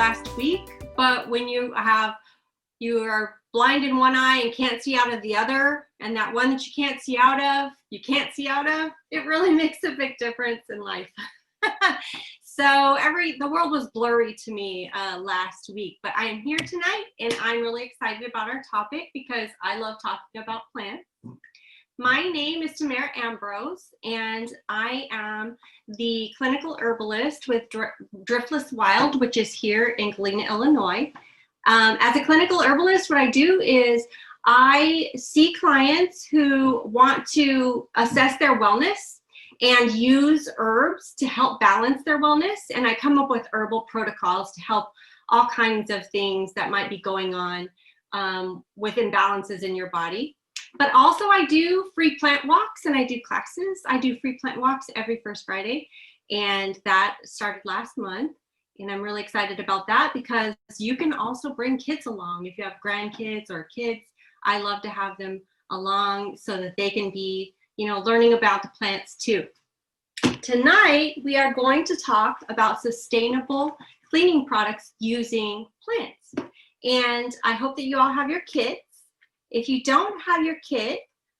last week, but when you are blind in one eye and can't see out of the other, and that one that you can't see out of, it really makes a big difference in life. So the world was blurry to me last week, but I am here tonight and I'm really excited about our topic because I love talking about plants. My name is Tamara Ambroz and I am the clinical herbalist with Driftless Wild, which is here in Galena, Illinois. As a clinical herbalist, what I do is I see clients who want to assess their wellness and use herbs to help balance their wellness. And I come up with herbal protocols to help all kinds of things that might be going on with imbalances in your body. But also I do free plant walks and I do classes. I do free plant walks every first Friday, and that started last month. And I'm really excited about that because you can also bring kids along. If you have grandkids or kids, I love to have them along so that they can be, learning about the plants too. Tonight, we are going to talk about sustainable cleaning products using plants. And I hope that you all have your kits. If you don't have your kit,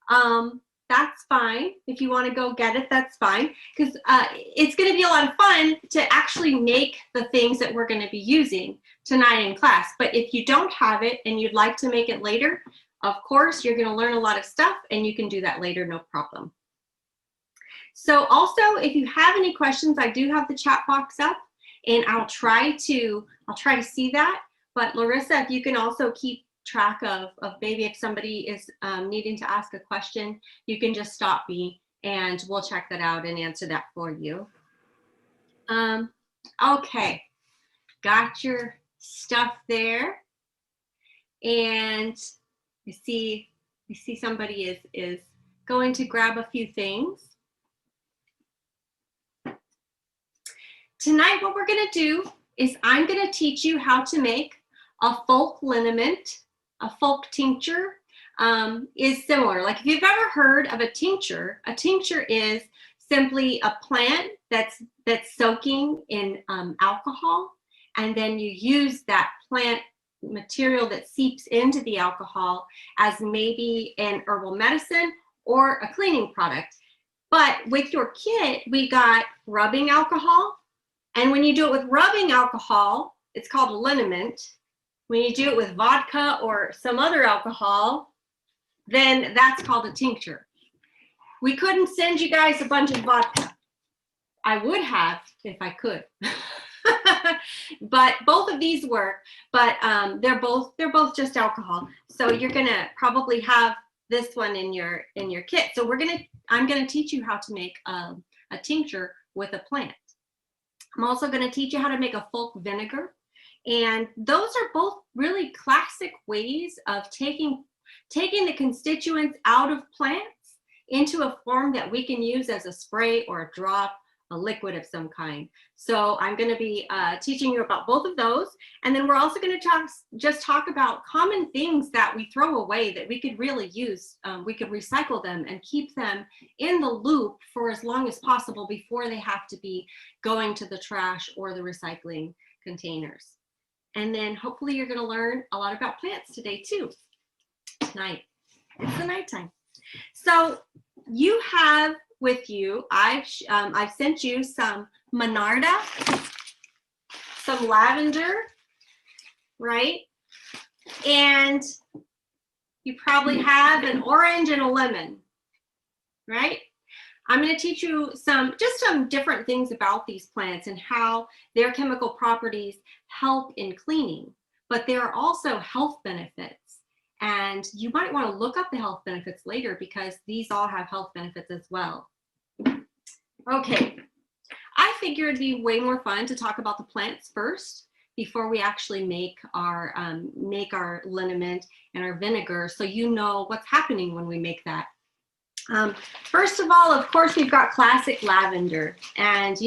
that's fine. If you want to go get it, that's fine. Because it's going to be a lot of fun to actually make the things that we're going to be using tonight in class. But if you don't have it and you'd like to make it later, of course, you're going to learn a lot of stuff and you can do that later, no problem. So also, if you have any questions, I do have the chat box up and I'll try to see that. But Larissa, if you can also keep track of maybe if somebody is needing to ask a question, you can just stop me and we'll check that out and answer that for you. Okay, got your stuff there. And I see somebody is going to grab a few things. Tonight, what we're going to do is I'm going to teach you how to make a folk liniment. A folk tincture is similar. Like if you've ever heard of a tincture is simply a plant that's soaking in alcohol, and then you use that plant material that seeps into the alcohol as maybe an herbal medicine or a cleaning product. But with your kit, we got rubbing alcohol, and when you do it with rubbing alcohol, it's called a liniment. When you do it with vodka or some other alcohol, then that's called a tincture. We couldn't send you guys a bunch of vodka. I would have if I could. But both of these work, but they're both just alcohol. So you're gonna probably have this one in your kit. So I'm gonna teach you how to make a tincture with a plant. I'm also gonna teach you how to make a folk vinegar. And those are both really classic ways of taking the constituents out of plants into a form that we can use as a spray or a drop, a liquid of some kind. So I'm going to be teaching you about both of those. And then we're also going to talk about common things that we throw away that we could really use. We could recycle them and keep them in the loop for as long as possible before they have to be going to the trash or the recycling containers. And then hopefully you're going to learn a lot about plants today too. Tonight, it's the nighttime. So you have with you, I've sent you some Monarda, some lavender, right? And you probably have an orange and a lemon, right? I'm going to teach you some different things about these plants and how their chemical properties help in cleaning, but there are also health benefits. And you might want to look up the health benefits later because these all have health benefits as well. Okay, I figured it'd be way more fun to talk about the plants first before we actually make our liniment and our vinegar, so you know what's happening when we make that. First of all, of course, we've got classic lavender. And,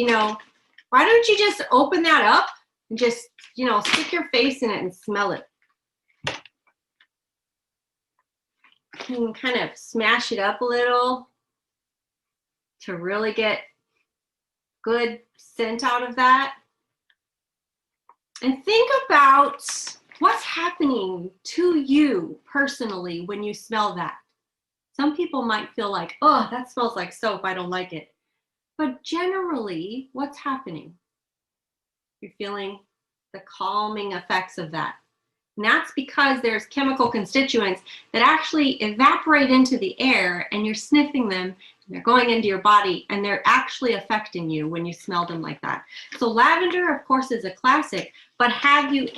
why don't you just open that up and just, stick your face in it and smell it. You can kind of smash it up a little to really get good scent out of that. And think about what's happening to you personally when you smell that. Some people might feel like, oh, that smells like soap, I don't like it. But generally, what's happening? You're feeling the calming effects of that. And that's because there's chemical constituents that actually evaporate into the air, and you're sniffing them, and they're going into your body, and they're actually affecting you when you smell them like that. So lavender, of course, is a classic, but have you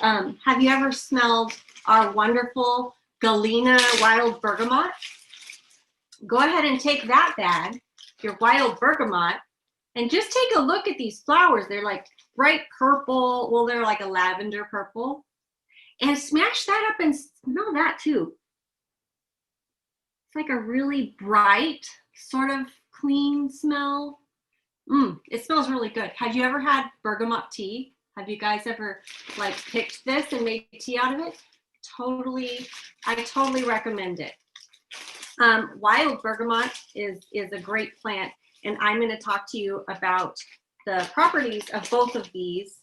ever smelled our wonderful Galena wild bergamot? Go ahead and take that bag, your wild bergamot, and just take a look at these flowers. They're like bright purple. Well, they're like a lavender purple. And smash that up and smell that too. It's like a really bright, sort of clean smell. It smells really good. Have you ever had bergamot tea? Have you guys ever like picked this and made tea out of it? I totally recommend it. Wild bergamot is a great plant, and I'm going to talk to you about the properties of both of these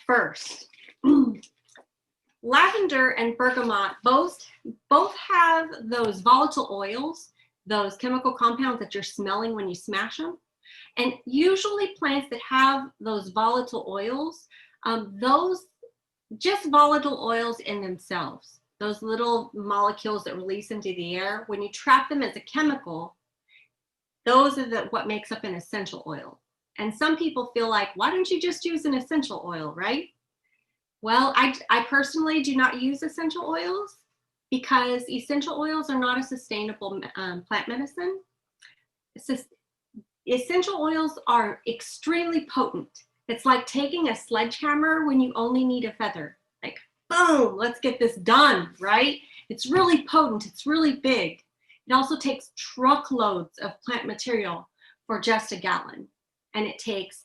first. Lavender and bergamot both have those volatile oils, those chemical compounds that you're smelling when you smash them. And usually plants that have those volatile oils, those just volatile oils in themselves, those little molecules that release into the air, when you trap them as a chemical, those are what makes up an essential oil. And some people feel like, why don't you just use an essential oil, right? Well, I personally do not use essential oils because essential oils are not a sustainable plant medicine. Essential oils are extremely potent. It's like taking a sledgehammer when you only need a feather. Like, boom, let's get this done, right? It's really potent, it's really big. It also takes truckloads of plant material for just a gallon. And it takes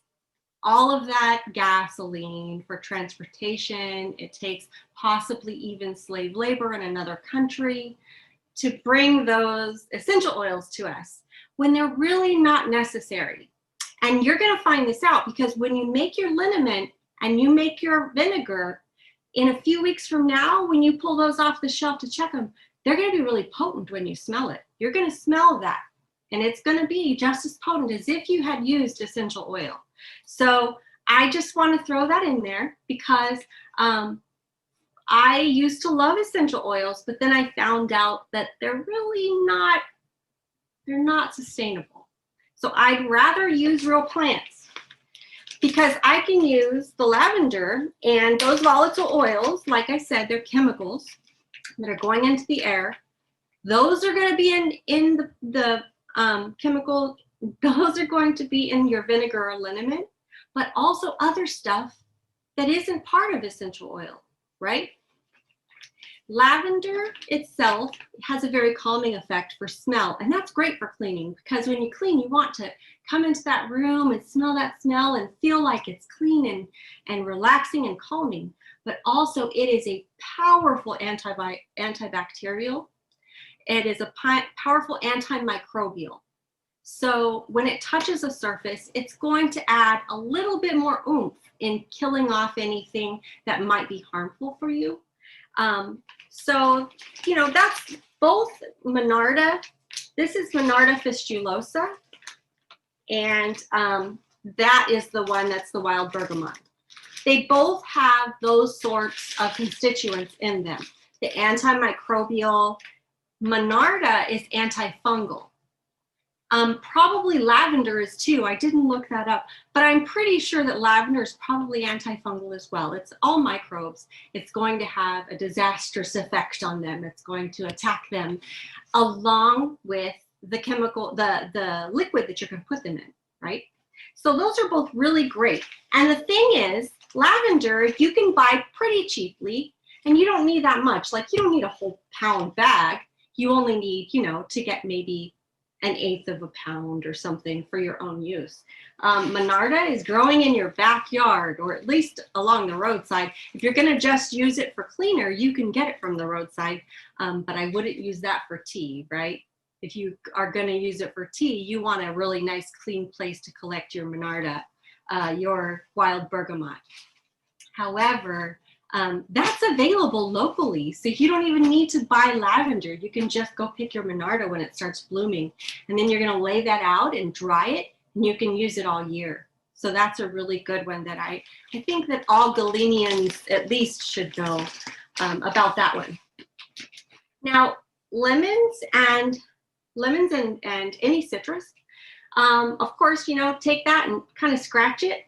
all of that gasoline for transportation. It takes possibly even slave labor in another country to bring those essential oils to us when they're really not necessary. And you're going to find this out because when you make your liniment and you make your vinegar, in a few weeks from now, when you pull those off the shelf to check them, they're going to be really potent when you smell it. You're going to smell that, and it's going to be just as potent as if you had used essential oil. So I just want to throw that in there because I used to love essential oils, but then I found out that they're not sustainable. So I'd rather use real plants because I can use the lavender and those volatile oils. Like I said, they're chemicals that are going into the air. Those are going to be in the chemical. Those are going to be in your vinegar or liniment, but also other stuff that isn't part of essential oil, right? Lavender itself has a very calming effect for smell, and that's great for cleaning because when you clean, you want to come into that room and smell that smell and feel like it's clean and relaxing and calming. But also it is a powerful antibacterial. It is a powerful antimicrobial. So when it touches a surface, it's going to add a little bit more oomph in killing off anything that might be harmful for you. So, you know, that's both Monarda. This is Monarda fistulosa, and that is the one that's the wild bergamot. They both have those sorts of constituents in them. The antimicrobial, Monarda is antifungal. Probably lavender is too. I didn't look that up, but I'm pretty sure that lavender is probably antifungal as well. It's all microbes. It's going to have a disastrous effect on them. It's going to attack them along with the chemical, the liquid that you're going to put them in, right? So those are both really great. And the thing is, lavender, you can buy pretty cheaply, and you don't need that much. Like, you don't need a whole pound bag. You only need, you know, to get maybe 1/8 of a pound or something for your own use. Monarda is growing in your backyard, or at least along the roadside. If you're going to just use it for cleaner, you can get it from the roadside, but I wouldn't use that for tea, right? If you are going to use it for tea, you want a really nice clean place to collect your Monarda, your wild bergamot. However, that's available locally. So you don't even need to buy lavender. You can just go pick your Monarda when it starts blooming. And then you're going to lay that out and dry it, and you can use it all year. So that's a really good one that I think that all Galenians at least should know about that one. Now, lemons and any citrus, of course, you know, take that and kind of scratch it.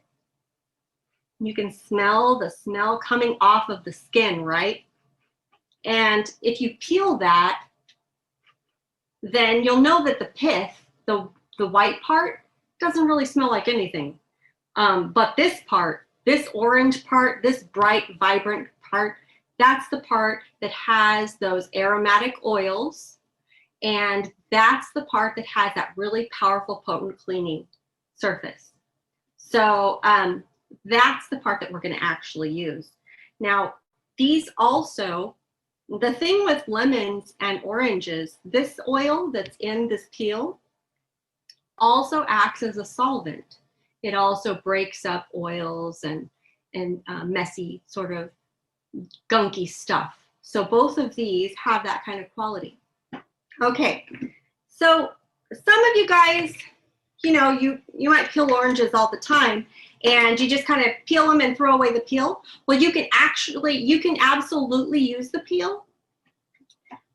You can smell the smell coming off of the skin, right? And if you peel that, then you'll know that the pith, the white part, doesn't really smell like anything. But this part, this orange part, this bright, vibrant part, that's the part that has those aromatic oils. And that's the part that has that really powerful, potent cleaning surface. So that's the part that we're going to actually use. Now, these also, the thing with lemons and oranges, this oil that's in this peel also acts as a solvent. It also breaks up oils and messy sort of gunky stuff. So both of these have that kind of quality. Okay, so some of you guys, you know, you might peel oranges all the time and you just kind of peel them and throw away the peel. Well, you can absolutely use the peel.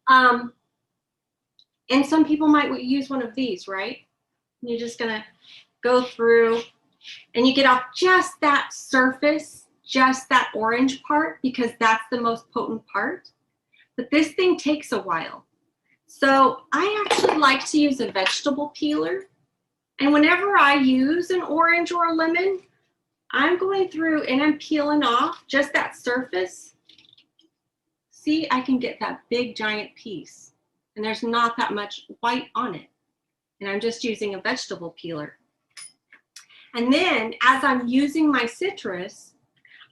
And some people might use one of these, right? You're just gonna go through and you get off just that surface, just that orange part, because that's the most potent part. But this thing takes a while. So I actually like to use a vegetable peeler. And whenever I use an orange or a lemon, I'm going through and I'm peeling off just that surface. See, I can get that big giant piece and there's not that much white on it. And I'm just using a vegetable peeler. And then as I'm using my citrus,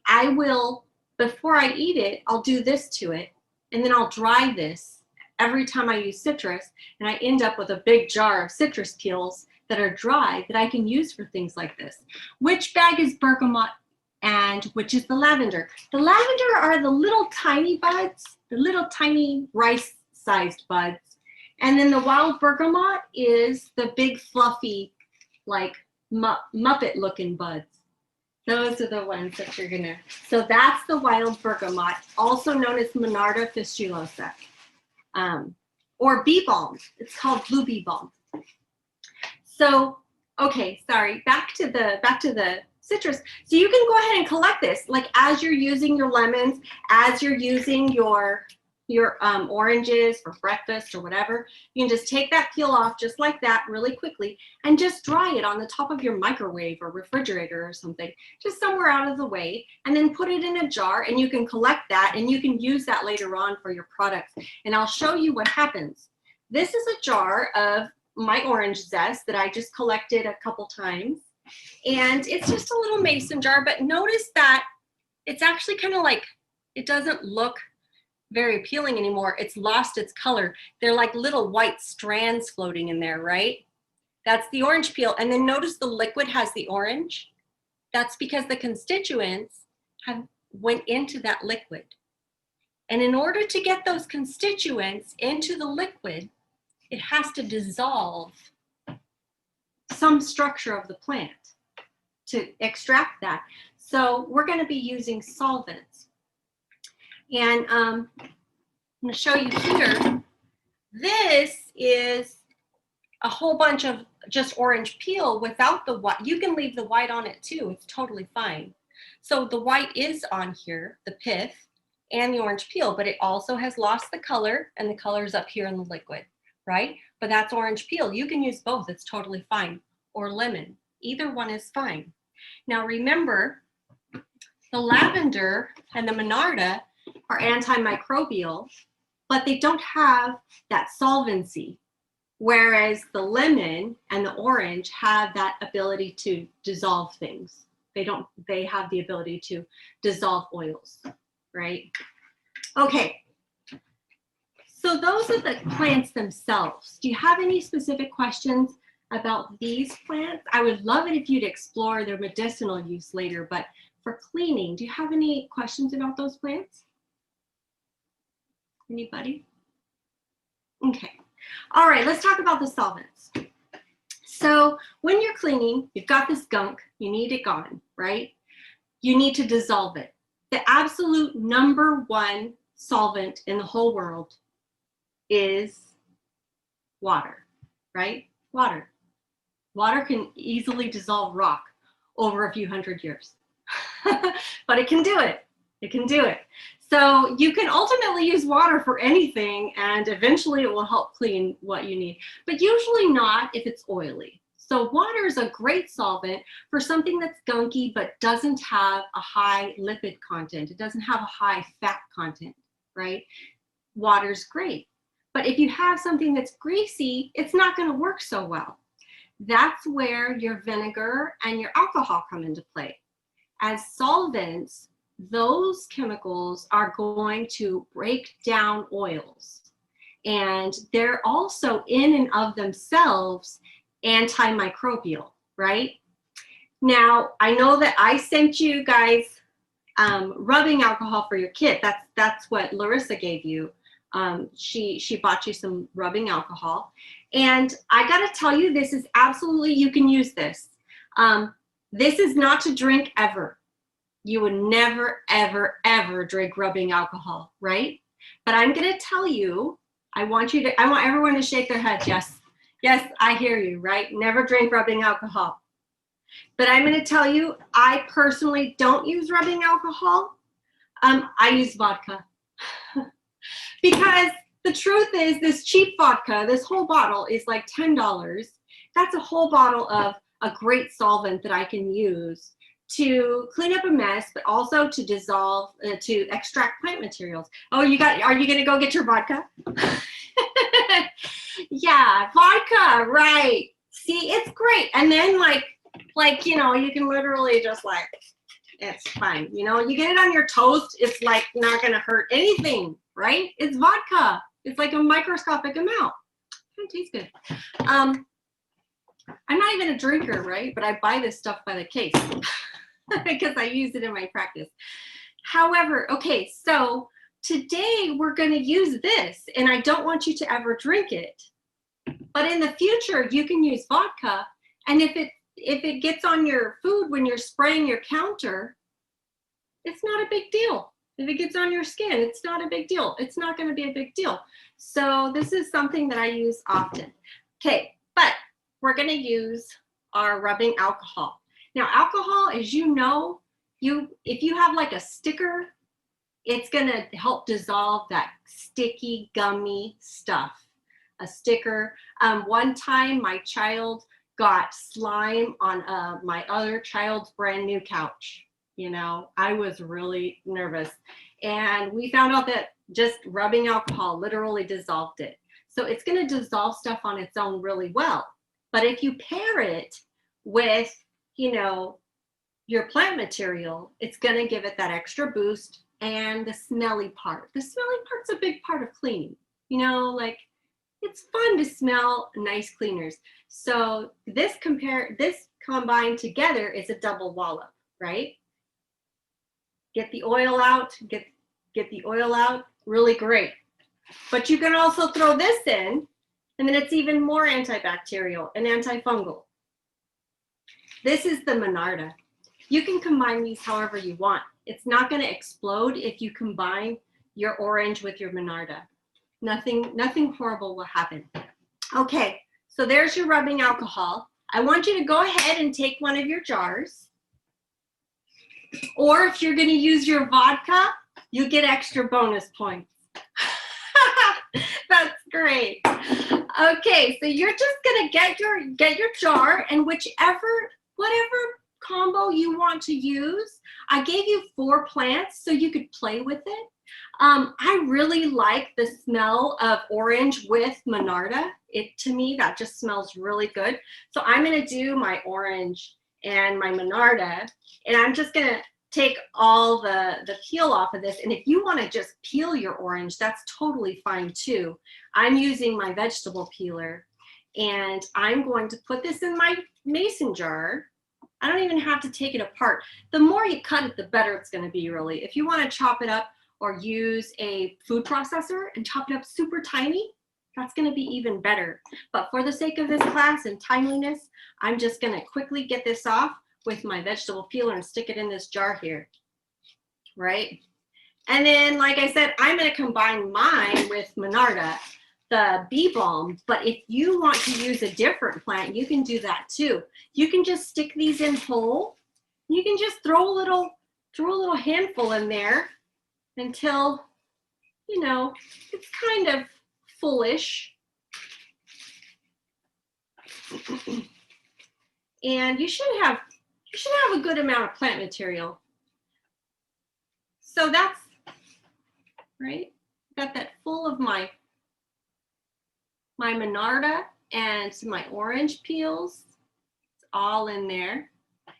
I will, before I eat it, I'll do this to it. And then I'll dry this every time I use citrus. And I end up with a big jar of citrus peels that are dry that I can use for things like this. Which bag is bergamot and which is the lavender? The lavender are the little tiny buds, the little tiny rice-sized buds. And then the wild bergamot is the big fluffy, like Muppet-looking buds. Those are the ones that you're gonna, so that's the wild bergamot, also known as Monarda fistulosa, or bee balm. It's called blue bee balm. So, okay, sorry, back to the citrus. So you can go ahead and collect this, like as you're using your lemons, as you're using your oranges for breakfast or whatever, you can just take that peel off just like that really quickly and just dry it on the top of your microwave or refrigerator or something, just somewhere out of the way, and then put it in a jar and you can collect that and you can use that later on for your products. And I'll show you what happens. This is a jar of my orange zest that I just collected a couple times. And it's just a little mason jar, but notice that it's actually kind of like, it doesn't look very appealing anymore. It's lost its color. They're like little white strands floating in there, right? That's the orange peel. And then notice the liquid has the orange. That's because the constituents have went into that liquid. And in order to get those constituents into the liquid, it has to dissolve some structure of the plant to extract that. So we're going to be using solvents. And I'm going to show you here, this is a whole bunch of just orange peel without the white. You can leave the white on it too, it's totally fine. So the white is on here, the pith and the orange peel, but it also has lost the color and the color is up here in the liquid, right? But that's orange peel. You can use both, it's totally fine. Or lemon, either one is fine. Now remember, the lavender and the Monarda are antimicrobial, but they don't have that solvency. Whereas the lemon and the orange have that ability to dissolve things. They have the ability to dissolve oils, right? Okay, so those are the plants themselves. Do you have any specific questions about these plants? I would love it if you'd explore their medicinal use later, but for cleaning. Do you have any questions about those plants? Anybody? Okay. All right, let's talk about the solvents. So when you're cleaning, you've got this gunk, you need it gone, right? You need to dissolve it. The absolute #1 solvent in the whole world is water, right? Water. Water can easily dissolve rock over a few hundred years, but it can do it. It can do it. So you can ultimately use water for anything, and eventually it will help clean what you need, but usually not if it's oily. So water is a great solvent for something that's gunky but doesn't have a high lipid content. It doesn't have a high fat content, right? Water's great. But if you have something that's greasy, it's not going to work so well. That's where your vinegar and your alcohol come into play. As solvents, those chemicals are going to break down oils. And they're also in and of themselves antimicrobial, right? Now, I know that I sent you guys rubbing alcohol for your kit. That's what Larissa gave you. She bought you some rubbing alcohol. And I gotta tell you, this is absolutely, you can use this. This is not to drink ever. You would never, ever, ever drink rubbing alcohol, right? But I'm gonna tell you, I want everyone to shake their head. Yes, yes, I hear you, right? Never drink rubbing alcohol. But I'm gonna tell you, I personally don't use rubbing alcohol. I use vodka. Because the truth is, this cheap vodka, this whole bottle is like $10. That's a whole bottle of a great solvent that I can use to clean up a mess, but also to dissolve, to extract plant materials. Oh, are you gonna go get your vodka? Yeah, vodka, right. See, it's great. And then like, you know, you can literally just like, it's fine. You know, you get it on your toast, it's like not gonna hurt anything, right? It's vodka. It's like a microscopic amount. It tastes good. I'm not even a drinker, right? But I buy this stuff by the case because I use it in my practice. However, okay, so today we're gonna use this, and I don't want you to ever drink it. But in the future, you can use vodka, and if it gets on your food when you're spraying your counter, it's not a big deal. If it gets on your skin, it's not a big deal. It's not going to be a big deal. So this is something that I use often. Okay, but we're going to use our rubbing alcohol. Now, alcohol, as you know, if you have like a sticker, it's going to help dissolve that sticky, gummy stuff. A sticker. One time, my child got slime on my other child's brand new couch. You know, I was really nervous. And we found out that just rubbing alcohol literally dissolved it. So it's going to dissolve stuff on its own really well. But if you pair it with, you know, your plant material, it's going to give it that extra boost. And the smelly part. The smelly part's a big part of cleaning. You know, like, it's fun to smell nice cleaners. So this combined together is a double wallop, right? Get the oil out, get the oil out, really great. But you can also throw this in, and then it's even more antibacterial and antifungal. This is the Monarda. You can combine these however you want. It's not going to explode if you combine your orange with your Monarda. Nothing horrible will happen. Okay, so there's your rubbing alcohol. I want you to go ahead and take one of your jars. Or if you're going to use your vodka, you get extra bonus points. That's great. Okay, so you're just going to get your jar, and whatever combo you want to use. I gave you 4 plants so you could play with it. I really like the smell of orange with Monarda. To me, that just smells really good. So I'm going to do my orange and my Monarda, and I'm just going to take all the peel off of this. And if you want to just peel your orange, that's totally fine too. I'm using my vegetable peeler, and I'm going to put this in my mason jar. I don't even have to take it apart. The more you cut it, the better it's going to be, really. If you want to chop it up or use a food processor and chop it up super tiny, that's going to be even better. But for the sake of this class and timeliness, I'm just going to quickly get this off with my vegetable peeler and stick it in this jar here, right? And then, like I said, I'm going to combine mine with Monarda, the bee balm. But if you want to use a different plant, you can do that too. You can just stick these in whole. You can just throw a little handful in there until, you know, it's kind of fullish. And you should have a good amount of plant material. So that's right. Got that full of my Monarda and my orange peels. It's all in there.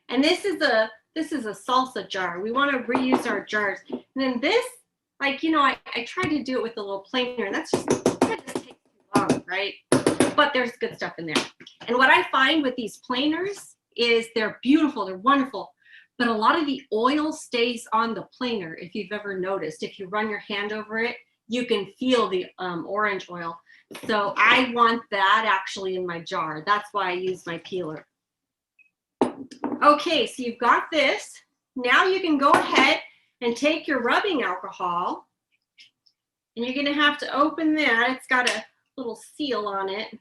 And this is a salsa jar. We want to reuse our jars. And then this, like, you know, I try to do it with a little planer, and that just takes too long, right? But there's good stuff in there. And what I find with these planers is they're beautiful, they're wonderful, but a lot of the oil stays on the planer. If you've ever noticed, if you run your hand over it, you can feel the orange oil. So I want that actually in my jar. That's why I use my peeler. Okay, so you've got this. Now you can go ahead and take your rubbing alcohol, and you're gonna have to open that. It's got a little seal on it.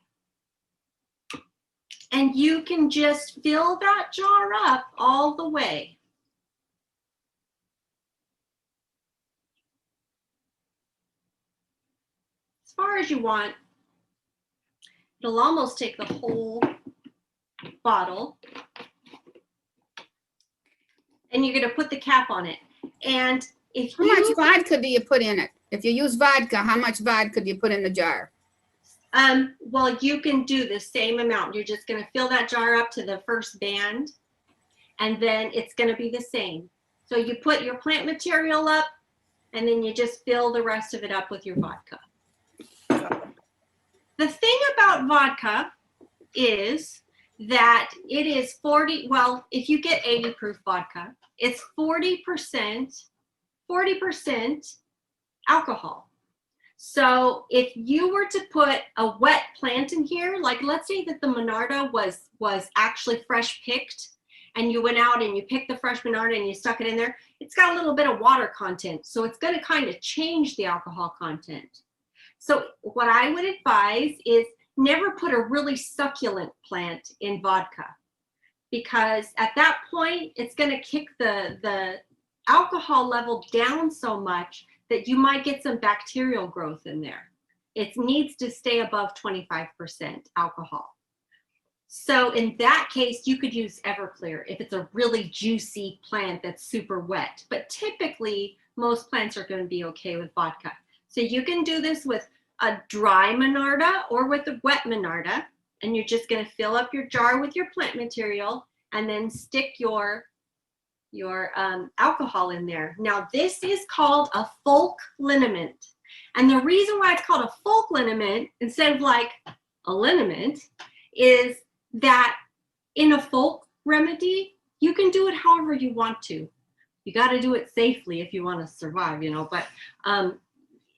And you can just fill that jar up all the way. As far as you want. It'll almost take the whole bottle. And you're gonna put the cap on it. And if how much vodka do you put in it? If you use vodka, how much vodka do you put in the jar? Well, you can do the same amount. You're just going to fill that jar up to the first band, and then it's going to be the same. So you put your plant material up, and then you just fill the rest of it up with your vodka. The thing about vodka is that it is 40, well, if you get 80 proof vodka, it's 40% alcohol. So if you were to put a wet plant in here, like let's say that the Monarda was actually fresh picked, and you went out and you picked the fresh Monarda and you stuck it in there, it's got a little bit of water content. So it's going to kind of change the alcohol content. So what I would advise is never put a really succulent plant in vodka, because at that point, it's going to kick the alcohol level down so much that you might get some bacterial growth in there. It needs to stay above 25% alcohol. So in that case, you could use Everclear if it's a really juicy plant that's super wet. But typically, most plants are going to be okay with vodka. So you can do this with a dry Monarda or with a wet Monarda, and you're just going to fill up your jar with your plant material and then stick your alcohol in there. Now this is called a folk liniment, and the reason why it's called a folk liniment instead of like a liniment is that in a folk remedy you can do it however you want to. You got to do it safely if you want to survive, you know, but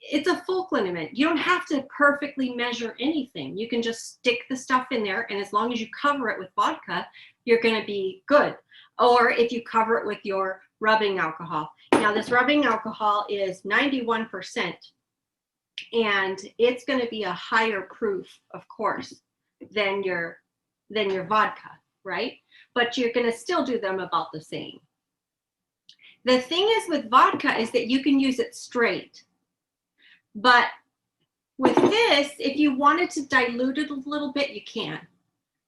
it's a folk liniment. You don't have to perfectly measure anything. You can just stick the stuff in there, and as long as you cover it with vodka, you're going to be good. Or if you cover it with your rubbing alcohol. Now this rubbing alcohol is 91%, and it's going to be a higher proof, of course, than your vodka, right? But you're going to still do them about the same. The thing is with vodka is that you can use it straight. But with this, if you wanted to dilute it a little bit, you can.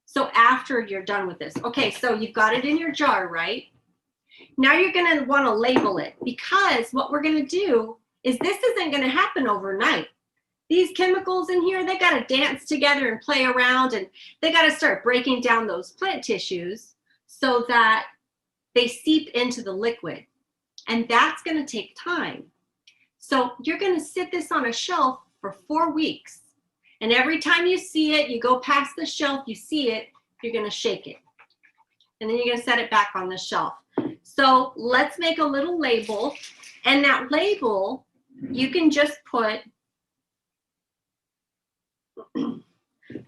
So after you're done with this. Okay, so you've got it in your jar, right? Now you're going to want to label it, because what we're going to do is this isn't going to happen overnight. These chemicals in here, they got to dance together and play around, and they got to start breaking down those plant tissues so that they seep into the liquid. And that's going to take time. So you're going to sit this on a shelf for 4 weeks. And every time you see it, you go past the shelf, you see it, you're going to shake it. and then you're going to set it back on the shelf. So let's make a little label, and that label you can just put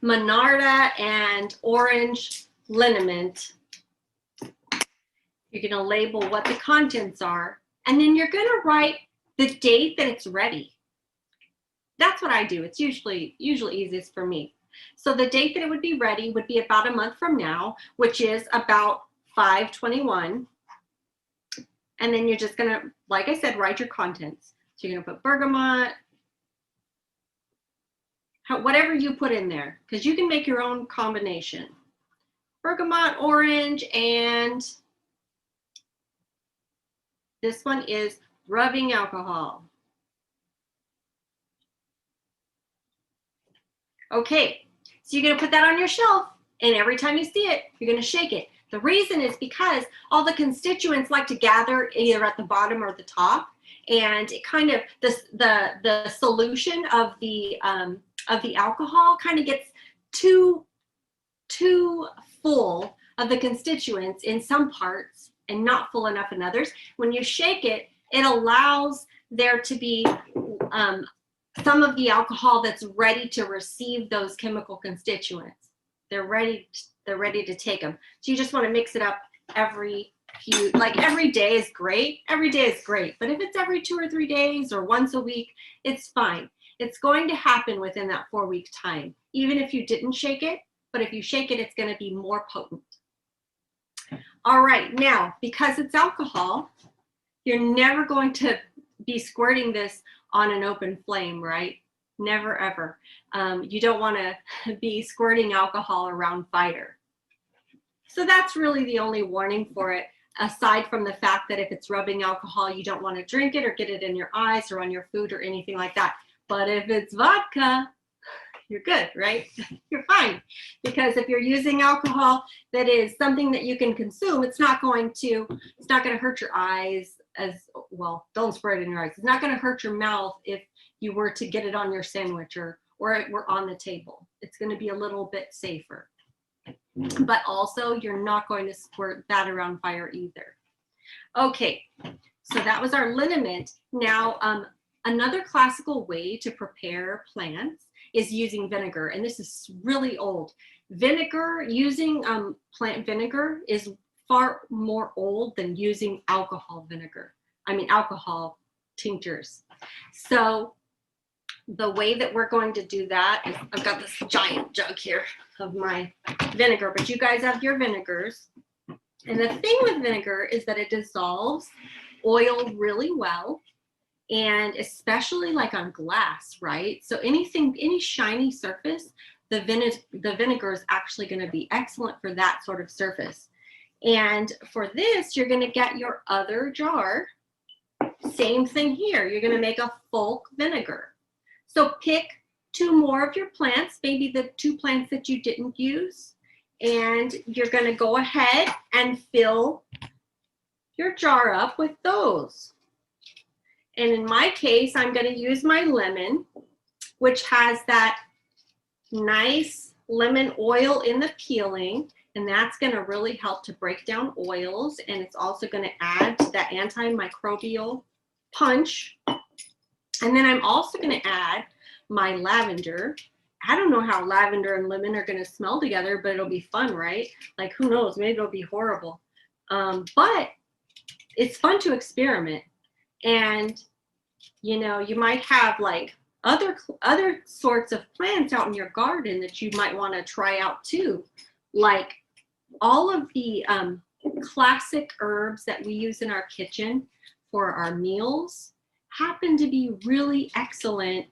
Monarda and orange liniment. You're going to label what the contents are, and then you're going to write the date that it's ready. That's what I do. It's usually easiest for me. So the date that it would be ready would be about a month from now, which is about 5/21. And then you're just going to, like I said, write your contents. So you're going to put bergamot, whatever you put in there, because you can make your own combination. Bergamot, orange, and this one is rubbing alcohol. Okay, so you're going to put that on your shelf, and every time you see it, you're going to shake it. The reason is because all the constituents like to gather either at the bottom or the top, and it kind of the solution of the alcohol kind of gets too full of the constituents in some parts and not full enough in others. When you shake it, it allows there to be some of the alcohol that's ready to receive those chemical constituents. They're ready to take them. So you just want to mix it up every day is great. Every day is great. But if it's every 2 or 3 days or once a week, it's fine. It's going to happen within that 4-week time, even if you didn't shake it. But if you shake it, it's going to be more potent. All right, now, because it's alcohol, you're never going to be squirting this on an open flame, right? Never, ever. You don't want to be squirting alcohol around fire. So that's really the only warning for it, aside from the fact that if it's rubbing alcohol, you don't want to drink it or get it in your eyes or on your food or anything like that. But if it's vodka, you're good, right? You're fine. Because if you're using alcohol that is something that you can consume, it's not going to hurt your eyes as well. Don't spray it in your eyes. It's not going to hurt your mouth if you were to get it on your sandwich or it were on the table. It's going to be a little bit safer. But also, you're not going to squirt that around fire either. Okay, so that was our liniment. Now, another classical way to prepare plants is using vinegar, and this is really old. Vinegar, using plant vinegar is far more old than using alcohol tinctures. So the way that we're going to do that is, I've got this giant jug here of my vinegar, but you guys have your vinegars. And the thing with vinegar is that it dissolves oil really well, and especially like on glass, right? So any shiny surface, the vinegar is actually going to be excellent for that sort of surface. And for this, you're going to get your other jar. Same thing here. You're going to make a bulk vinegar. So pick 2 more of your plants, maybe the 2 plants that you didn't use, and you're going to go ahead and fill your jar up with those. And in my case, I'm going to use my lemon, which has that nice lemon oil in the peeling, and that's going to really help to break down oils, and it's also going to add to that antimicrobial punch. And then I'm also going to add my lavender. I don't know how lavender and lemon are going to smell together, but it'll be fun, right? Like, who knows? Maybe it'll be horrible. But it's fun to experiment. And, you know, you might have like other sorts of plants out in your garden that you might want to try out too. Like all of the classic herbs that we use in our kitchen for our meals happen to be really excellent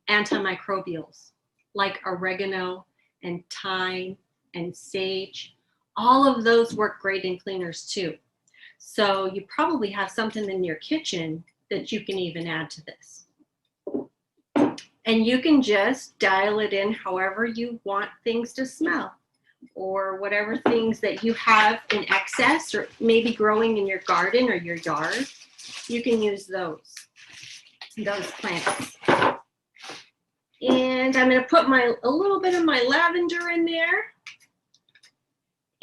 antimicrobials, like oregano and thyme and sage. All of those work great in cleaners too. So you probably have something in your kitchen that you can even add to this. And you can just dial it in however you want things to smell, or whatever things that you have in excess or maybe growing in your garden or your yard. You can use those plants. And I'm going to put a little bit of my lavender in there.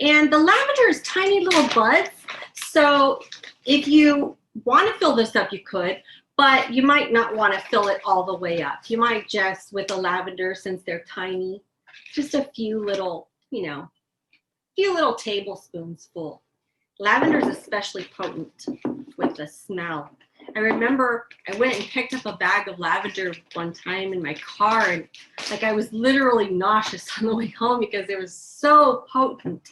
And the lavender is tiny little buds. So if you want to fill this up, you could, but you might not want to fill it all the way up. You might just, with the lavender, since they're tiny, just a few little, you know, few little tablespoons full. Lavender is especially potent with the smell. I remember I went and picked up a bag of lavender one time in my car, and like I was literally nauseous on the way home because it was so potent.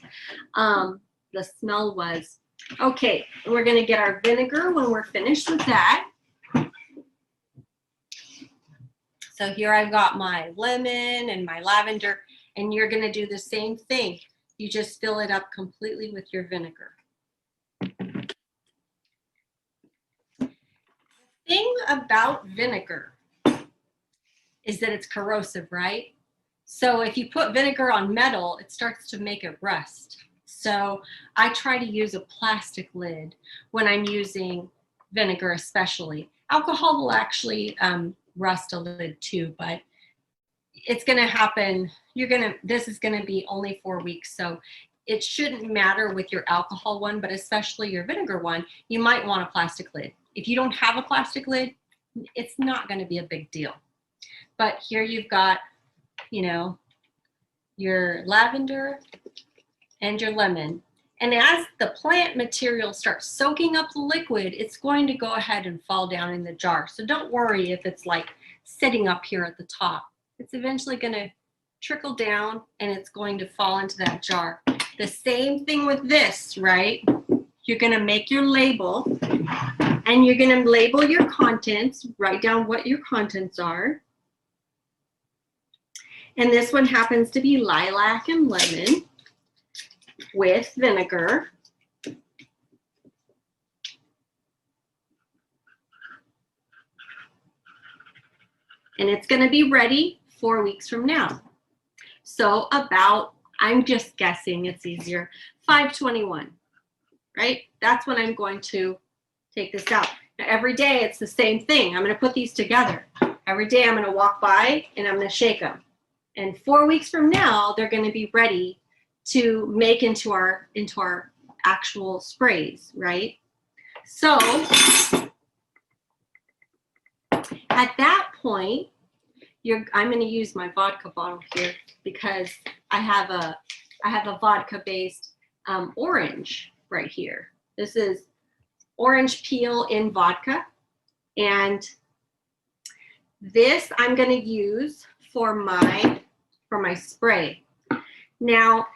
The smell was. Okay, we're gonna get our vinegar when we're finished with that. So here I've got my lemon and my lavender, and you're gonna do the same thing. You just fill it up completely with your vinegar. The thing about vinegar is that it's corrosive, right? So if you put vinegar on metal, it starts to make it rust. So I try to use a plastic lid when I'm using vinegar especially. Alcohol will actually rust a lid too, but it's gonna happen, this is gonna be only 4 weeks, so it shouldn't matter with your alcohol one, but especially your vinegar one, you might want a plastic lid. If you don't have a plastic lid, it's not gonna be a big deal. But here you've got, you know, your lavender and your lemon. And as the plant material starts soaking up the liquid, it's going to go ahead and fall down in the jar. So don't worry if it's like sitting up here at the top. It's eventually going to trickle down and it's going to fall into that jar. The same thing with this, right? You're going to make your label and you're going to label your contents, write down what your contents are. And this one happens to be lilac and lemon with vinegar. And it's going to be ready 4 weeks from now. So about, I'm just guessing it's easier, 5/21, right? That's when I'm going to take this out. Now every day it's the same thing. I'm going to put these together. Every day I'm going to walk by and I'm going to shake them. And 4 weeks from now, they're going to be ready to make into our actual sprays, right? So at that point, I'm going to use my vodka bottle here because I have a vodka-based orange right here. This is orange peel in vodka, and this I'm going to use for my spray. Now,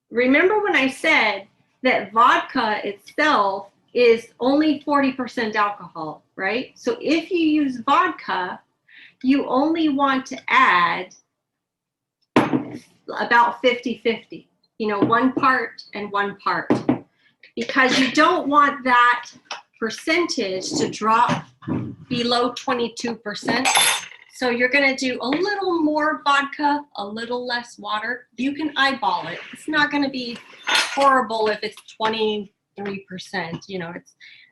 remember when I said that vodka itself is only 40% alcohol, right? So if you use vodka, you only want to add about 50-50, you know, 1 part and 1 part, because you don't want that percentage to drop below 22%. So you're going to do a little more vodka, a little less water. You can eyeball it. It's not going to be horrible if it's 23%. You know,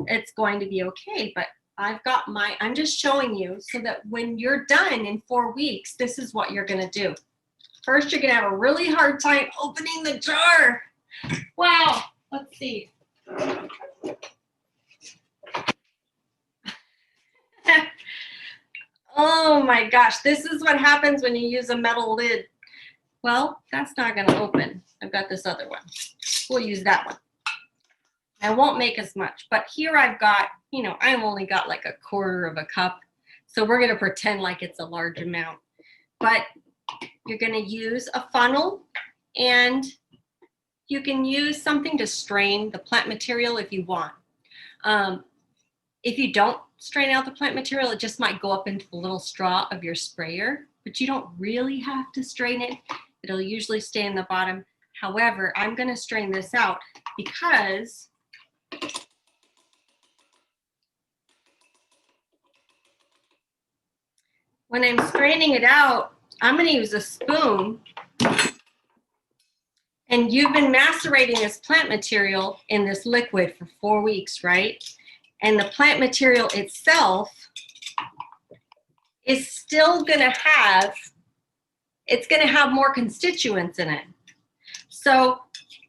it's going to be okay. But I'm just showing you so that when you're done in 4 weeks, this is what you're going to do. First, you're going to have a really hard time opening the jar. Wow. Let's see. Oh my gosh, this is what happens when you use a metal lid. Well, that's not going to open. I've got this other one. We'll use that one. I won't make as much, but here I've got, you know, I've only got like 1/4 cup. So we're going to pretend like it's a large amount. But you're going to use a funnel, and you can use something to strain the plant material if you want. If you don't strain out the plant material, it just might go up into the little straw of your sprayer, but you don't really have to strain it. It'll usually stay in the bottom. However, I'm going to strain this out because when I'm straining it out, I'm going to use a spoon. And you've been macerating this plant material in this liquid for 4 weeks, right? And the plant material itself is still going to have, it's going to have more constituents in it. So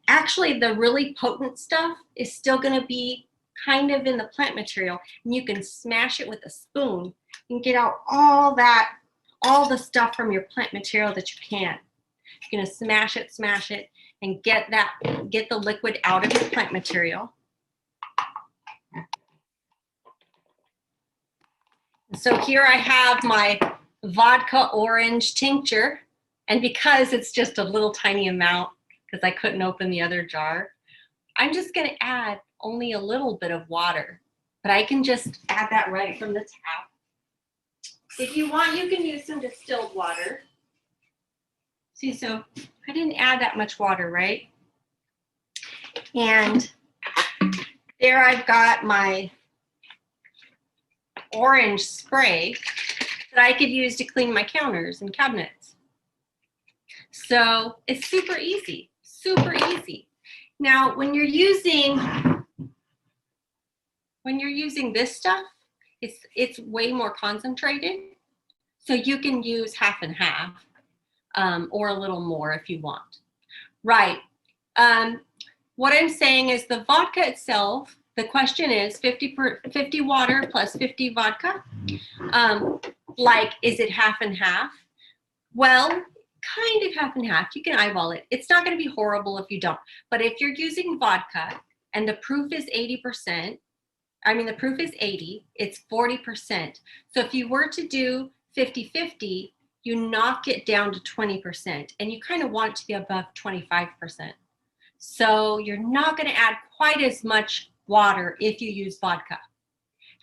actually the really potent stuff is still going to be kind of in the plant material, and you can smash it with a spoon and get out all the stuff from your plant material that you can. You're going to smash it, and get the liquid out of your plant material. So here I have my vodka orange tincture, and because it's just a little tiny amount, because I couldn't open the other jar, I'm just going to add only a little bit of water, but I can just add that right from the tap. If you want, you can use some distilled water. See, so I didn't add that much water, right? And there I've got my orange spray that I could use to clean my counters and cabinets. So it's super easy, super easy. Now, when you're using this stuff, it's way more concentrated. So you can use half and half, or a little more if you want. Right. What I'm saying is the vodka itself, the question is 50 water plus 50 vodka. Like, is it half and half? Well, kind of half and half. You can eyeball it. It's not going to be horrible if you don't. But if you're using vodka and the proof is 80%, I mean, the proof is 80, it's 40%. So if you were to do 50-50, you knock it down to 20%, and you kind of want it to be above 25%. So you're not going to add quite as much water if you use vodka.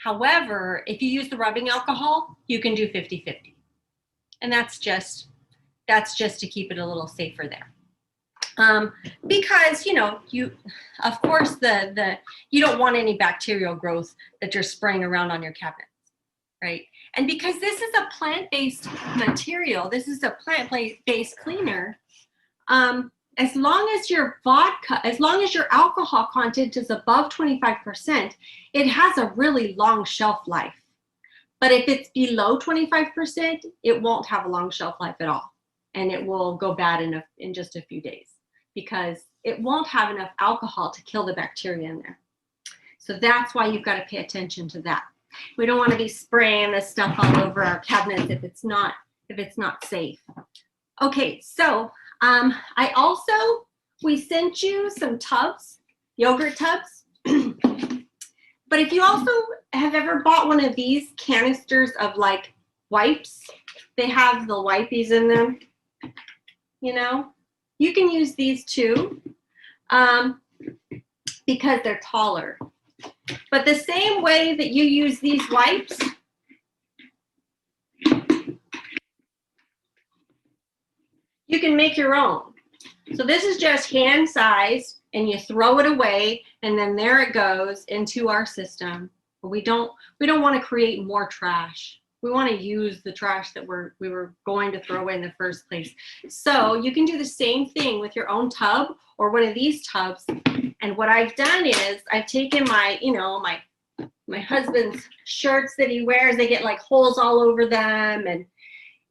However, if you use the rubbing alcohol, you can do 50-50. And that's just to keep it a little safer there. Because, of course, you don't want any bacterial growth that you're spraying around on your cabinets, right? And because this is a plant-based material, this is a plant-based cleaner, as long as your alcohol content is above 25%, it has a really long shelf life. But if it's below 25%, it won't have a long shelf life at all. And it will go bad in just a few days, because it won't have enough alcohol to kill the bacteria in there. So that's why you've got to pay attention to that. We don't want to be spraying this stuff all over our cabinets if it's not safe. Okay, so we sent you some tubs, yogurt tubs. But if you also have ever bought one of these canisters of like wipes, they have the wipies in them, you can use these too, because they're taller. But the same way that you use these wipes, you can make your own. So this is just hand sized, and you throw it away, and then there it goes into our system. But we don't want to create more trash. We want to use the trash that we were going to throw away in the first place. So you can do the same thing with your own tub or one of these tubs. And what I've done is I've taken my husband's shirts that he wears. They get like holes all over them, and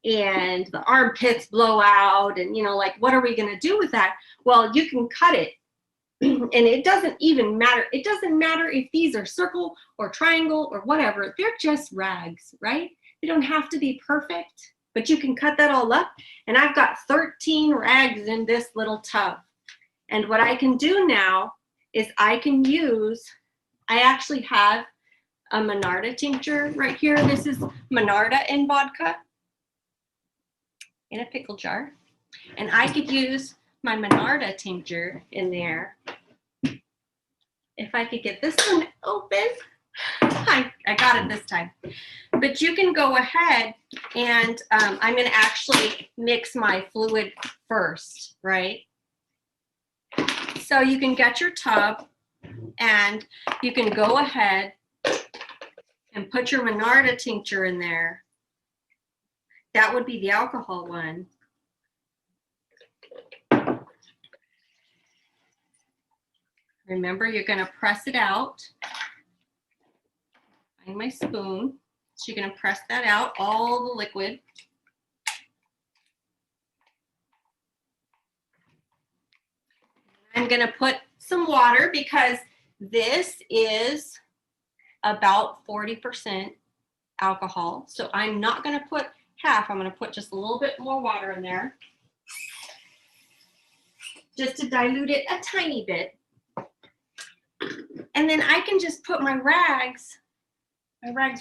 the armpits blow out, and like, what are we going to do with that? Well, you can cut it. And it doesn't even matter. It doesn't matter if these are circle or triangle or whatever. They're just rags, right? They don't have to be perfect, but you can cut that all up. And I've got 13 rags in this little tub. And what I can do now is I actually have a Monarda tincture right here. This is Monarda and vodka in a pickle jar. And I could use my Monarda tincture in there. If I could get this one open. I got it this time. But you can go ahead and I'm going to actually mix my fluid first, right? So you can get your tub, and you can go ahead and put your Monarda tincture in there. That would be the alcohol one. Remember, you're going to press it out. Find my spoon. So you're going to press that out, all the liquid. I'm gonna put some water because this is about 40% alcohol. So I'm not gonna put half, I'm gonna put just a little bit more water in there, just to dilute it a tiny bit. And then I can just put my rags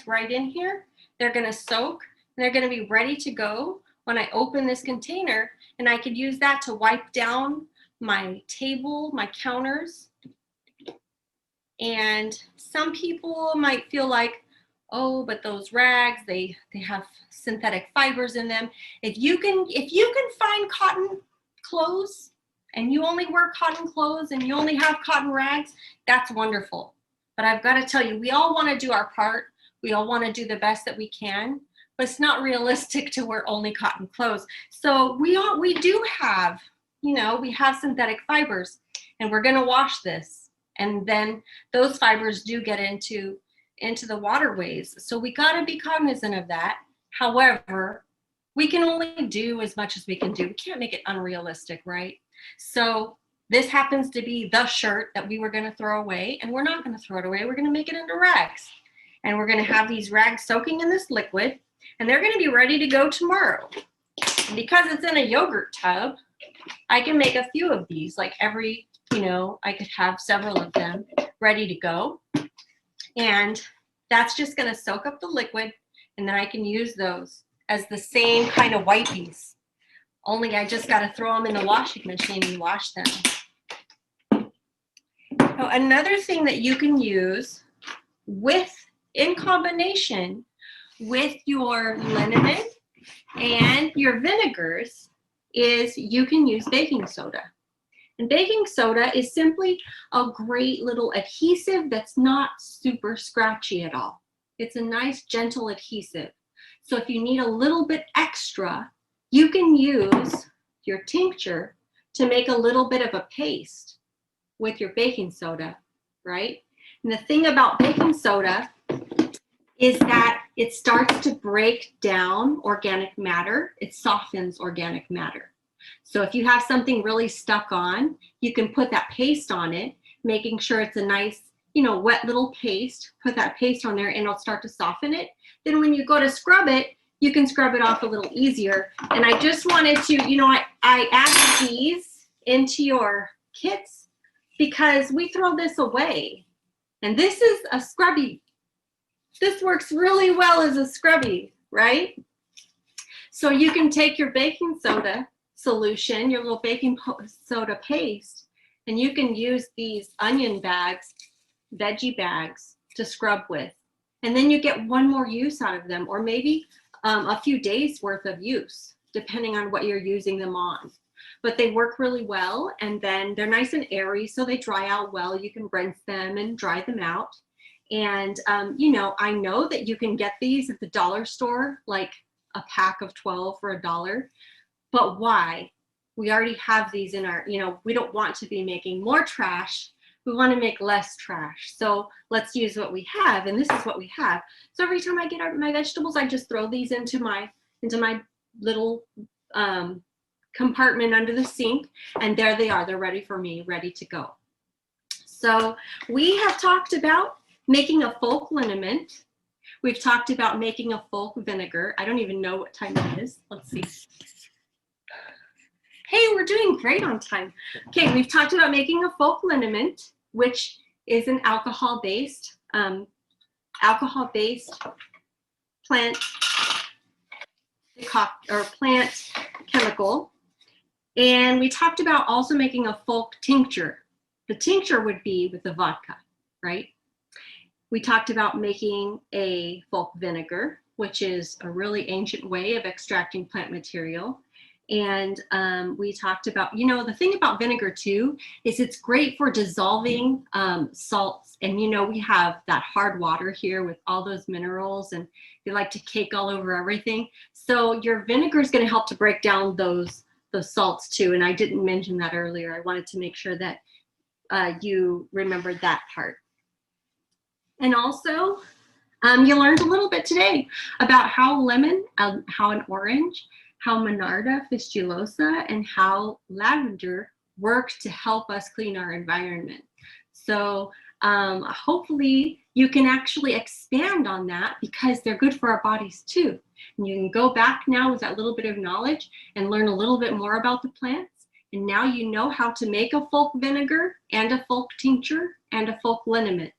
right in here. They're gonna soak, and they're gonna be ready to go when I open this container, and I could use that to wipe down my table, my counters. And some people might feel like, oh, but those rags, they have synthetic fibers in them. If you can find cotton clothes and you only wear cotton clothes and you only have cotton rags, that's wonderful. But I've got to tell you, we all want to do our part. We all want to do the best that we can, but it's not realistic to wear only cotton clothes. So we do have, we have synthetic fibers, and we're going to wash this. And then those fibers do get into the waterways. So we got to be cognizant of that. However, we can only do as much as we can do. We can't make it unrealistic, right? So this happens to be the shirt that we were going to throw away, and we're not going to throw it away. We're going to make it into rags. And we're going to have these rags soaking in this liquid, and they're going to be ready to go tomorrow. And because it's in a yogurt tub, I can make a few of these, like every, I could have several of them ready to go. And that's just going to soak up the liquid, and then I can use those as the same kind of wipies. Only I just got to throw them in the washing machine and wash them. Now, another thing that you can use in combination with your liniment and your vinegars is you can use baking soda. And baking soda is simply a great little adhesive that's not super scratchy at all. It's a nice, gentle adhesive. So if you need a little bit extra, you can use your tincture to make a little bit of a paste with your baking soda, right? And the thing about baking soda is that it starts to break down organic matter. It softens organic matter. So if you have something really stuck on, you can put that paste on it, making sure it's a nice, wet little paste. Put that paste on there and it'll start to soften it. Then when you go to scrub it, you can scrub it off a little easier. And I just wanted to, I added these into your kits because we throw this away. And this is a scrubby. This works really well as a scrubby, right? So you can take your baking soda solution, your little baking soda paste, and you can use these onion bags, veggie bags to scrub with. And then you get one more use out of them, or maybe a few days worth of use, depending on what you're using them on. But they work really well, and then they're nice and airy, so they dry out well. You can rinse them and dry them out. And, I know that you can get these at the dollar store, like a pack of 12 for $1. But why? We already have these in our, we don't want to be making more trash. We want to make less trash. So let's use what we have. And this is what we have. So every time I get out my vegetables, I just throw these into my little compartment under the sink. And there they are. They're ready for me, ready to go. So we have talked about making a folk liniment. We've talked about making a folk vinegar. I don't even know what time it is. Let's see. Hey, we're doing great on time. Okay, we've talked about making a folk liniment, which is an alcohol-based plant chemical. And we talked about also making a folk tincture. The tincture would be with the vodka, right? We talked about making a folk vinegar, which is a really ancient way of extracting plant material. And we talked about, the thing about vinegar too, is it's great for dissolving salts. And we have that hard water here with all those minerals, and they like to cake all over everything. So your vinegar is going to help to break down those salts too. And I didn't mention that earlier. I wanted to make sure that you remembered that part. And also, you learned a little bit today about how lemon, how an orange, how Monarda fistulosa, and how lavender work to help us clean our environment. So hopefully you can actually expand on that because they're good for our bodies too. And you can go back now with that little bit of knowledge and learn a little bit more about the plants. And now you know how to make a folk vinegar and a folk tincture and a folk liniment.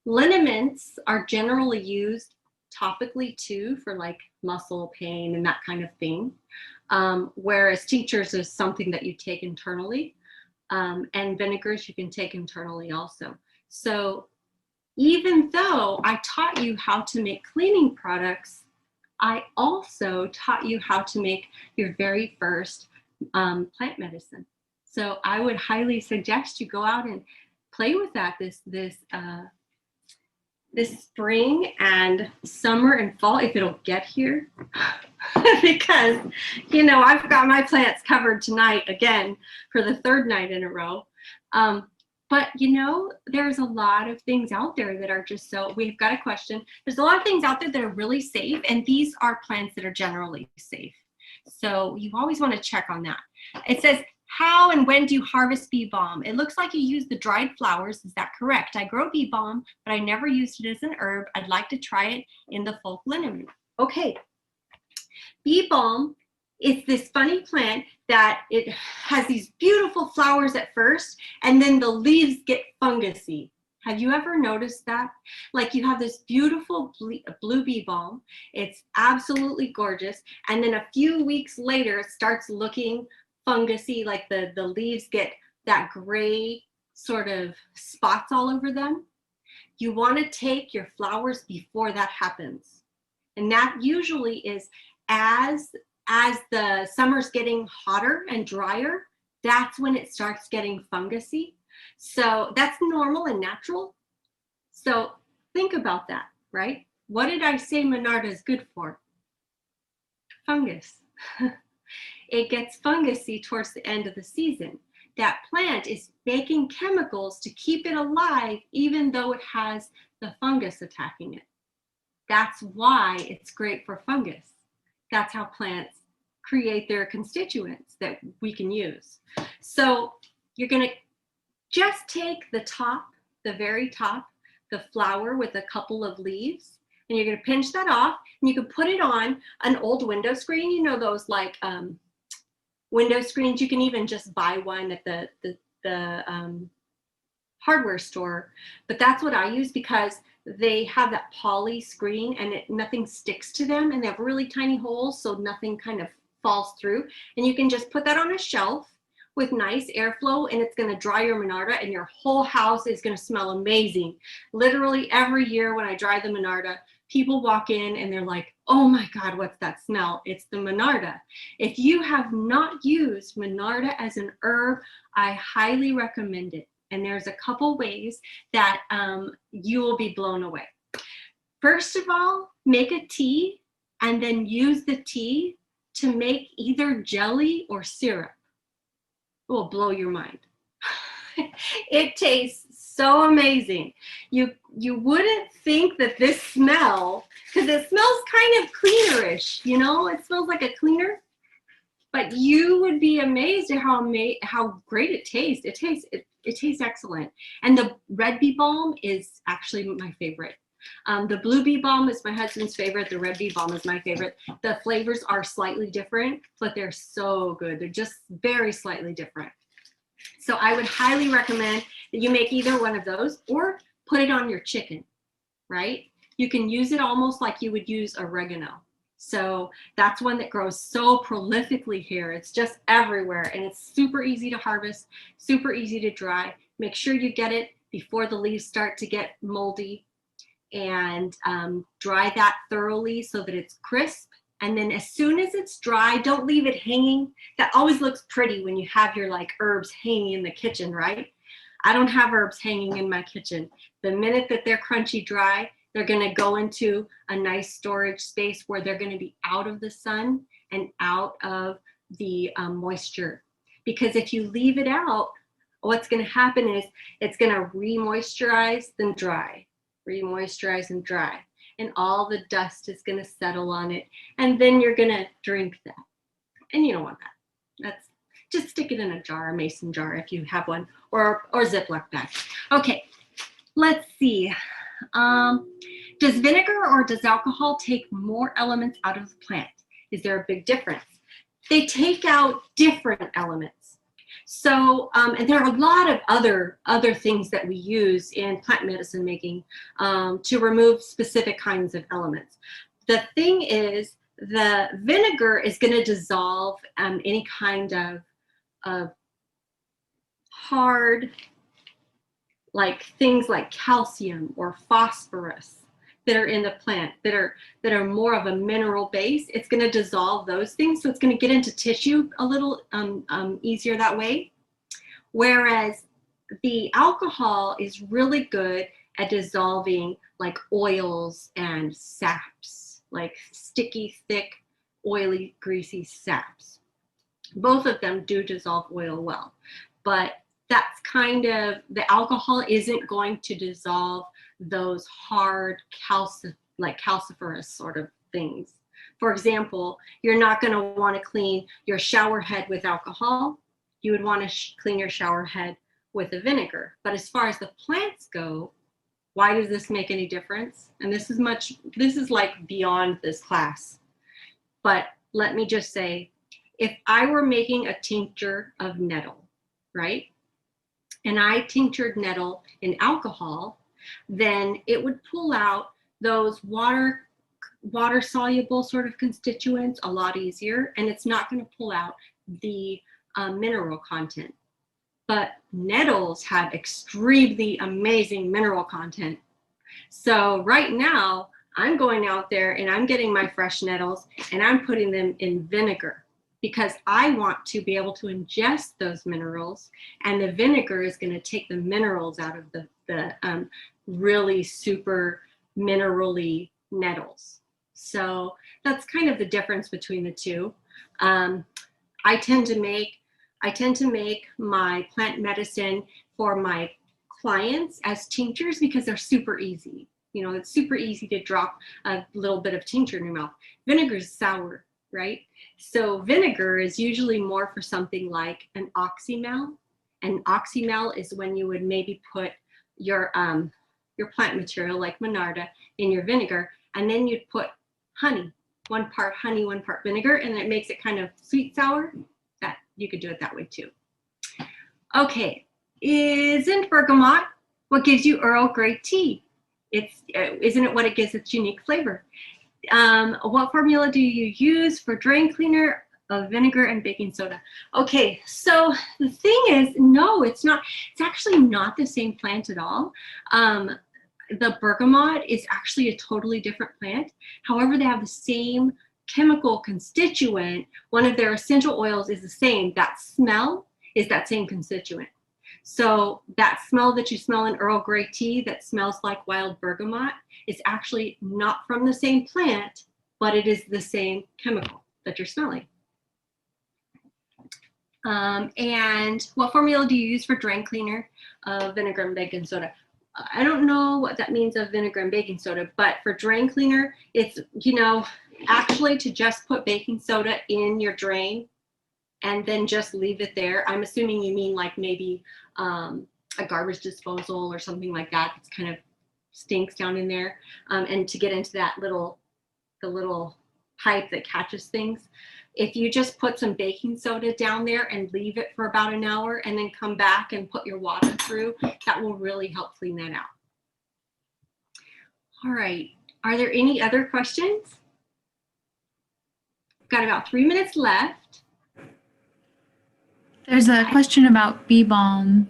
Liniments are generally used topically too for like muscle pain and that kind of thing. Whereas tinctures is something that you take internally. And vinegars you can take internally also. So even though I taught you how to make cleaning products, I also taught you how to make your very first plant medicine. So I would highly suggest you go out and play with that this spring and summer and fall, if it'll get here. Because, you know, I've got my plants covered tonight again for the third night in a row. But, you know, there's a lot of things out there that are just so, we've got a question. There's a lot of things out there that are really safe, and these are plants that are generally safe. So you always want to check on that. It says, how and when do you harvest bee balm? It looks like you use the dried flowers. Is that correct? I grow bee balm, but I never used it as an herb. I'd like to try it in the folk liniment. Okay. Bee balm is this funny plant that it has these beautiful flowers at first, and then the leaves get fungusy. Have you ever noticed that? Like you have this beautiful blue bee balm. It's absolutely gorgeous. And then a few weeks later, it starts looking fungusy, like the leaves get that gray sort of spots all over them. You want to take your flowers before that happens. And that usually is as the summer's getting hotter and drier, that's when it starts getting fungusy. So that's normal and natural. So think about that, right? What did I say Monarda is good for? Fungus. It gets fungusy towards the end of the season. That plant is making chemicals to keep it alive, even though it has the fungus attacking it. That's why it's great for fungus. That's how plants create their constituents that we can use. So you're going to just take the top, the very top, the flower with a couple of leaves, and you're going to pinch that off, and you can put it on an old window screen. You know those like window screens. You can even just buy one at the hardware store, but that's what I use because they have that poly screen and nothing sticks to them, and they have really tiny holes so nothing kind of falls through. And you can just put that on a shelf with nice airflow, and it's going to dry your Monarda, and your whole house is going to smell amazing. Literally every year when I dry the Monarda, people walk in and they're like, oh my God, what's that smell? It's the Monarda. If you have not used Monarda as an herb, I highly recommend it. And there's a couple ways that you will be blown away. First of all, make a tea and then use the tea to make either jelly or syrup. It will blow your mind. It tastes so amazing. You wouldn't think that this smell, because it smells kind of cleanerish, you know, it smells like a cleaner, but you would be amazed at how great it tastes. It tastes excellent. And the red bee balm is actually my favorite. The blue bee balm is my husband's favorite. The red bee balm is my favorite. The flavors are slightly different, but they're so good. They're just very slightly different. So I would highly recommend that you make either one of those or put it on your chicken, right? You can use it almost like you would use oregano. So that's one that grows so prolifically here. It's just everywhere, and it's super easy to harvest, super easy to dry. Make sure you get it before the leaves start to get moldy, and dry that thoroughly so that it's crisp. And then as soon as it's dry, don't leave it hanging. That always looks pretty when you have your like herbs hanging in the kitchen, right? I don't have herbs hanging in my kitchen. The minute that they're crunchy dry, they're going to go into a nice storage space where they're going to be out of the sun and out of the moisture. Because if you leave it out, what's going to happen is it's going to re-moisturize, then dry, re-moisturize and dry. And all the dust is going to settle on it. And then you're going to drink that. And you don't want that. That's just stick it in a jar, a mason jar if you have one, or Ziploc bag. Okay, let's see. Does vinegar or does alcohol take more elements out of the plant? Is there a big difference? They take out different elements. So, and there are a lot of other things that we use in plant medicine making to remove specific kinds of elements. The thing is, the vinegar is going to dissolve any kind of hard, like things like calcium or phosphorus that are in the plant that are more of a mineral base. It's going to dissolve those things, so it's going to get into tissue a little easier that way. Whereas the alcohol is really good at dissolving like oils and saps, like sticky, thick, oily, greasy saps. Both of them do dissolve oil well, but that's kind of, the alcohol isn't going to dissolve those hard calciferous sort of things. For example, you're not going to want to clean your shower head with alcohol. You would want to clean your shower head with a vinegar. But as far as the plants go, why does this make any difference? And this is like beyond this class. But let me just say, if I were making a tincture of nettle, right? And I tinctured nettle in alcohol, then it would pull out those water soluble sort of constituents a lot easier, and it's not going to pull out the mineral content. But nettles have extremely amazing mineral content. So right now, I'm going out there and I'm getting my fresh nettles and I'm putting them in vinegar, because I want to be able to ingest those minerals, and the vinegar is going to take the minerals out of the really super minerally nettles. So that's kind of the difference between the two. I tend to make my plant medicine for my clients as tinctures because they're super easy. You know, it's super easy to drop a little bit of tincture in your mouth. Vinegar is sour, right? So vinegar is usually more for something like an oxymel. And oxymel is when you would maybe put your plant material like Monarda in your vinegar, and then you'd put honey, 1 part honey, 1 part vinegar, and it makes it kind of sweet sour. That you could do it that way too. Okay, isn't bergamot what gives you Earl Grey tea? Isn't it what it gives its unique flavor? What formula do you use for drain cleaner of vinegar and baking soda? Okay, so the thing is, no, it's not. It's actually not the same plant at all. The bergamot is actually a totally different plant. However, they have the same chemical constituent. One of their essential oils is the same. That smell is that same constituent. So that smell that you smell in Earl Grey tea that smells like wild bergamot is actually not from the same plant, but it is the same chemical that you're smelling. And what formula do you use for drain cleaner of vinegar and baking soda? I don't know what that means of vinegar and baking soda, but for drain cleaner, it's, you know, actually to just put baking soda in your drain and then just leave it there. I'm assuming you mean like maybe a garbage disposal or something like that. It's kind of stinks down in there. And to get into that the little pipe that catches things. If you just put some baking soda down there and leave it for about an hour and then come back and put your water through, that will really help clean that out. All right, are there any other questions? We've got about 3 minutes left. There's a question about bee balm.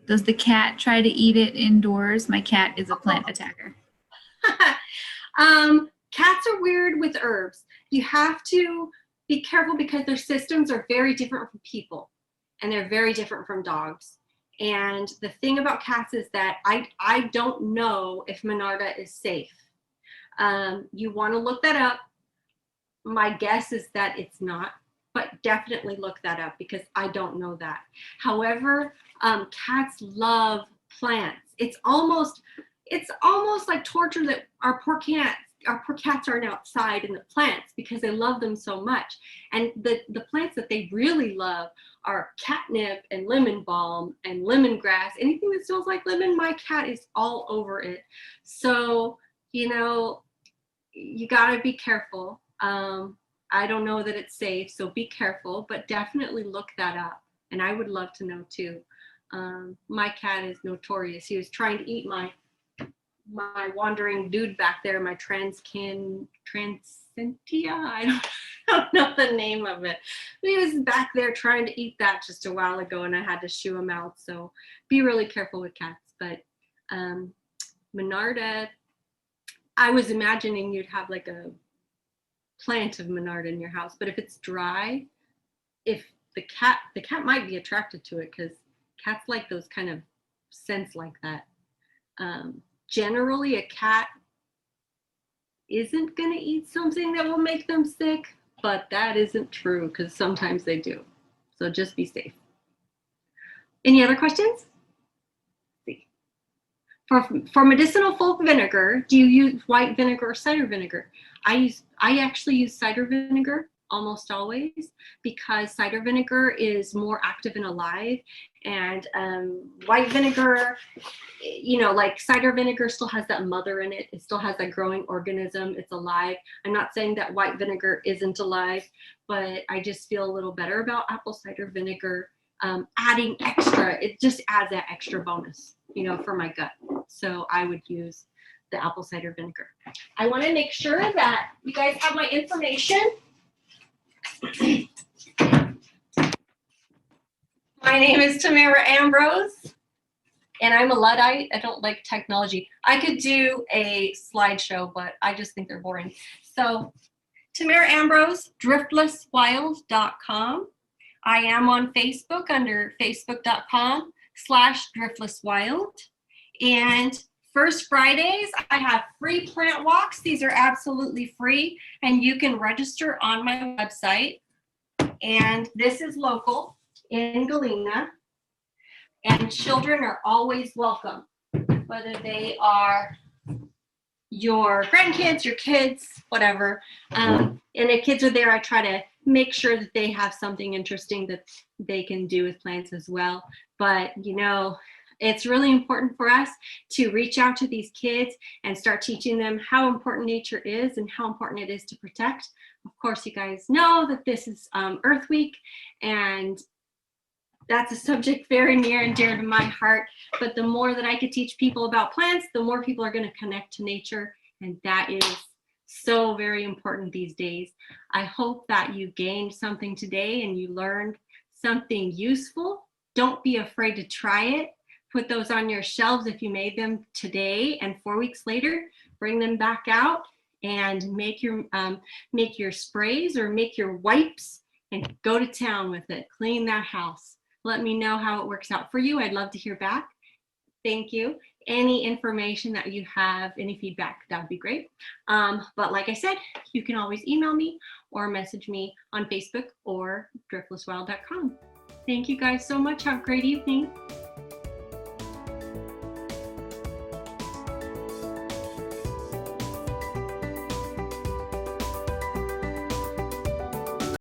Does the cat try to eat it indoors? My cat is a plant attacker. Cats are weird with herbs. You have to be careful because their systems are very different from people, and they're very different from dogs. And the thing about cats is that I don't know if Monarda is safe. You want to look that up. My guess is that it's not, but definitely look that up because I don't know that. However, cats love plants. It's almost like torture that our poor cats our poor cats aren't outside in the plants because they love them so much. And the plants that they really love are catnip and lemon balm and lemongrass. Anything that smells like lemon, my cat is all over it. So, you know, you gotta be careful. I don't know that it's safe, so be careful, but definitely look that up. And I would love to know too. My cat is notorious. He was trying to eat my wandering dude back there, my transcentia. I don't know the name of it. But he was back there trying to eat that just a while ago, and I had to shoo him out. So be really careful with cats. But Monarda, I was imagining you'd have like a plant of Monarda in your house, but if it's dry, if the cat might be attracted to it because cats like those kind of scents like that. Generally, a cat isn't going to eat something that will make them sick, but that isn't true because sometimes they do. So just be safe. Any other questions? Let's see. For medicinal folk vinegar, do you use white vinegar or cider vinegar? I actually use cider vinegar almost always because cider vinegar is more active and alive, and white vinegar, you know, like cider vinegar still has that mother in it. It still has that growing organism. It's alive. I'm not saying that white vinegar isn't alive, but I just feel a little better about apple cider vinegar. Adding extra, it just adds that extra bonus, you know, for my gut. So I would use the apple cider vinegar. I want to make sure that you guys have my information. My name is Tamara Ambroz, and I'm a Luddite. I don't like technology. I could do a slideshow, but I just think they're boring. So Tamara Ambroz, driftlesswild.com. I am on Facebook under facebook.com/driftlesswild. And first Fridays, I have free plant walks. These are absolutely free, and you can register on my website. And this is local in Galena, and children are always welcome, whether they are your grandkids, your kids, whatever. And the kids are there. I try to make sure that they have something interesting that they can do with plants as well. But, you know, it's really important for us to reach out to these kids and start teaching them how important nature is and how important it is to protect. Of course, you guys know that this is Earth Week, and that's a subject very near and dear to my heart. But the more that I could teach people about plants, the more people are going to connect to nature. And that is so very important these days. I hope that you gained something today and you learned something useful. Don't be afraid to try it. Put those on your shelves if you made them today, and 4 weeks later, bring them back out and make your sprays or make your wipes and go to town with it. Clean that house. Let me know how it works out for you. I'd love to hear back. Thank you. Any information that you have, any feedback, that would be great. But like I said, you can always email me or message me on Facebook or driftlesswild.com. Thank you guys so much. Have a great evening.